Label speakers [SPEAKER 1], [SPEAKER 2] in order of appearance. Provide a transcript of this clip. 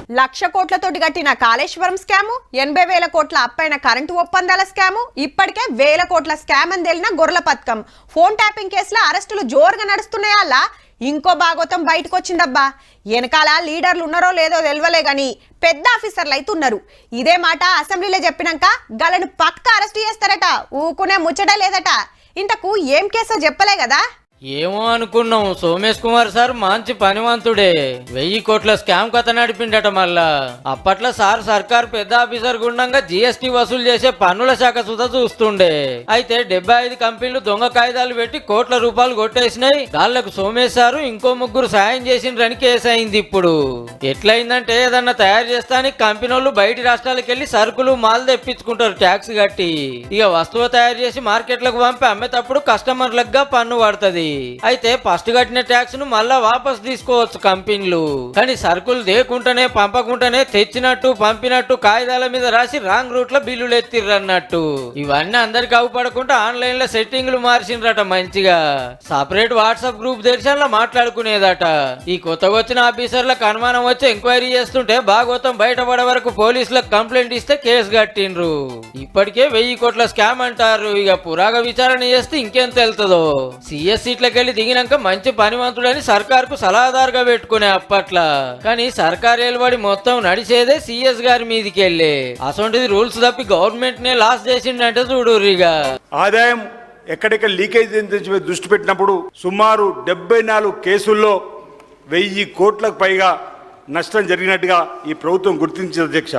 [SPEAKER 1] 1,00,000 కోట్లతోటి కట్టిన కాళేశ్వరం స్కాము, 80,000 కోట్ల అప్పైన కరెంటు ఒప్పందాల స్కాము, ఇప్పటికే 1,000 కోట్ల స్కామ్ అని తేలిన గొర్రెల పథకం, ఫోన్ ట్యాపింగ్ కేసులో అరెస్టులు జోరుగా నడుస్తున్నాయల్లా. ఇంకో భాగవతం బయటకు వచ్చిందబ్బా. వెనకాల లీడర్లు ఉన్నారో లేదో తెలియలే గాని పెద్ద ఆఫీసర్లు అయితే ఉన్నారు. ఇదే మాట అసెంబ్లీలో చెప్పినాక గలను పక్క అరెస్ట్ చేస్తారట. ఊకునే ముచ్చట లేదట. ఇంతకు ఏం కేసో చెప్పలే కదా.
[SPEAKER 2] ఏమో అనుకున్నాం, సోమేష్ కుమార్ సార్ మంచి పనివంతుడే. 1000 కోట్ల స్కామ్ కథ నడిపిండట. మళ్ళా అప్పట్లో సార్ సర్కార్ పెద్ద ఆఫీసర్ గుండంగా జీఎస్టీ వసూలు చేసే పన్నుల శాఖ సుధా చూస్తుండే. అయితే 75 కంపెనీలు దొంగ కాయిదాలు పెట్టి కోట్ల రూపాయలు కొట్టేసినాయి. దాళ్లకు సోమేష్ సారు ఇంకో 3 సాయం చేసిండ్రని కేసు అయింది. ఇప్పుడు ఎట్లయిందంటే ఏదన్నా తయారు చేస్తానికి కంపెనీలు బయటి రాష్ట్రాలకు వెళ్లి సరుకులు మాల్ తెప్పించుకుంటారు ట్యాక్స్ కట్టి. ఇక వస్తువు తయారు చేసి మార్కెట్లకు పంపి అమ్మేటప్పుడు కస్టమర్లకు పన్ను పడుతుంది. అయితే ఫస్ట్ కట్టిన ట్యాక్స్ ను మళ్ళా వాపస్ తీసుకోవచ్చు కంపెనీలు. కానీ సరుకులు దేకుంటేనే పంపకుంటేనే తెచ్చినట్టు పంపినట్టు కాగితాల మీద రాసి రాంగ్ రూట్ లో బిల్లులు ఎత్తిర్రన్నట్టు. ఇవన్నీ అందరికి అవపడకుండా ఆన్లైన్ లో సెట్టింగ్లు మార్చిండ్రట. మంచిగా సపరేట్ వాట్సాప్ గ్రూప్ దర్శనంలో మాట్లాడుకునేదట. ఈ కొత్తగా వచ్చిన ఆఫీసర్లకు అనుమానం వచ్చి ఎంక్వైరీ చేస్తుంటే భాగవతం బయటపడే వరకు పోలీసులకు కంప్లైంట్ ఇస్తే కేసు కట్టిండ్రు. ఇప్పటికే 1000 కోట్ల స్కామ్ అంటారు. ఇక పురాగా విచారణ చేస్తే ఇంకేం తెలుతుందో. సిఎస్సి సీట్లకెళ్ళి దిగినాక మంచి పనివంతుడని సర్కార్ కు సలహాదారుగా పెట్టుకునే అప్పట్లా. కానీ సర్కార్ ఏలుబడి మొత్తం నడిచేదే సిఎస్ గారి మీదికి వెళ్ళి అసొంటిది రూల్స్ తప్పి గవర్నమెంట్ నే లాస్ చేసిండంటే చూడురిగా.
[SPEAKER 3] ఆదాయం ఎక్కడెక్కడ లీకేజ్ దృష్టి పెట్టినప్పుడు సుమారు 74 కేసుల్లో 1000 కోట్లకు పైగా నష్టం జరిగినట్టుగా ఈ ప్రభుత్వం గుర్తించింది అధ్యక్ష.